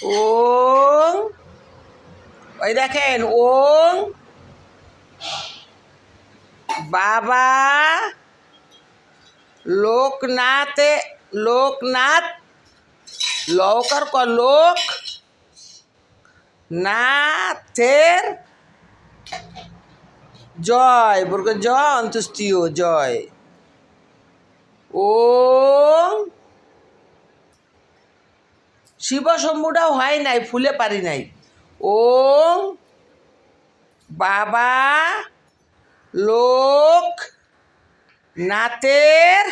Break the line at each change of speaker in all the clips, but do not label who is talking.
ওং, ওই দেখেন ওং বাবা লোকনাথে, লোকনাথ লৌকার ক লোক নাথের জয়, বলবে জয় অন্ত্যেষ্টিয় জয়। ওং শিব শম্ভুটাও হয় নাই, ফুলে পারি নাই। ওং বাবা লোক নাথের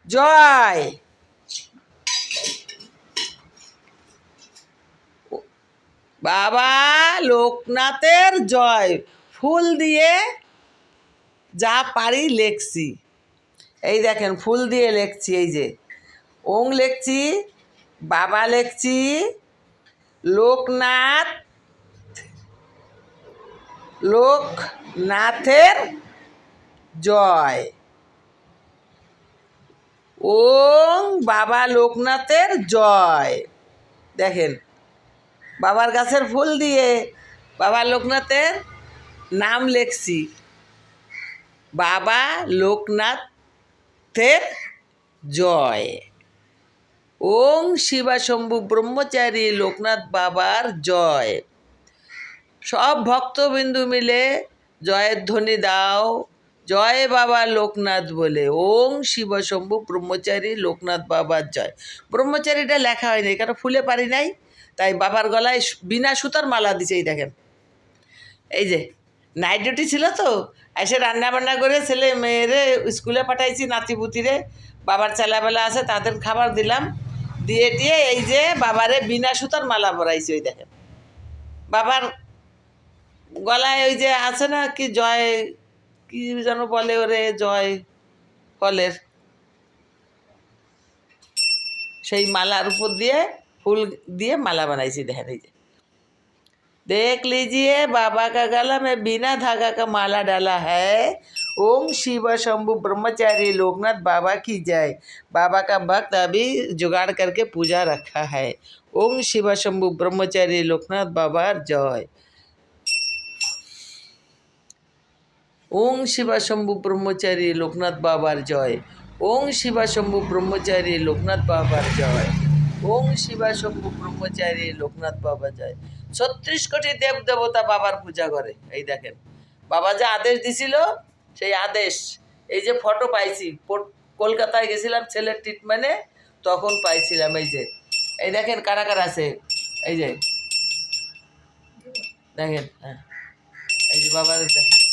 জয়। বাবা লোকনাথের জয়, ফুল দিয়ে যা পারি লেখছি। এই দেখেন ফুল দিয়ে লেখছি, এই যে ওং লেখছি, বাবা লেখছি, লোকনাথ, লোকনাথের জয়। ওং বাবা লোকনাথের জয়। দেখেন বাবার গাছের ফুল দিয়ে বাবা লোকনাথের নাম লেখছি, বাবা লোকনাথের জয়। ওং শিবাশম্ভু ব্রহ্মচারী লোকনাথ বাবার জয়। সব ভক্তবিন্দু মিলে জয়ের ধ্বনি দাও, জয় বাবা লোকনাথ বলে। ওং শিবশম্ভু ব্রহ্মচারী লোকনাথ বাবার জয়। ব্রহ্মচারীটা লেখা হয়নি কারণ ফুলে পারি নাই, তাই বাবার গলায় বিনা সুতার মালা দিছে। এই দেখেন, এই যে নাইট ডিউটি ছিল তো, এসে রান্না বান্না করে ছেলে মেয়েরে স্কুলে পাঠাইছি, নাতিপুতিরে বাবার ছেলেবেলা আছে তাদের খাবার দিলাম, দিয়ে দিয়ে এই যে বাবারে বিনা সুতার মালা পরাইছি। ওই দেখেন বাবার গলায় ওই যে আছে না কি জয়, কি যেন বলে ওরে, জয় ফলের সেই মালার উপর দিয়ে ফুল দিয়ে মালা বানাইছি। দেখেন এই যে, देख लीजिए बाबा का गला में बिना धागा का माला डाला है। ओम शिव शंभु ब्रह्मचारी लोकनाथ बाबा की जय। बाबा का भक्त अभी जुगाड़ करके पूजा रखा है। ओम शिव शंभु ब्रह्मचारी लोकनाथ बाबा जय। ओम शिव शंभु ब्रह्मचारी लोकनाथ बाबार जय। ओम शिव शंभु ब्रह्मचारी लोकनाथ बाबार जय। ओम शिव शंभु ब्रह्मचारी लोकनाथ बाबा जय। 36 কোটি দেব দেবতা বাবার পূজা করে। এই দেখেন বাবা যে আদেশ দিছিল সেই আদেশ, এই যে ফটো পাইছি, কলকাতায় গেছিলাম ছেলের ট্রিটমেন্টে, তখন পাইছিলাম। এই যে এই দেখেন কারা কারা আছে, এই যে দেখেন, হ্যাঁ এই যে বাবার দেখেন।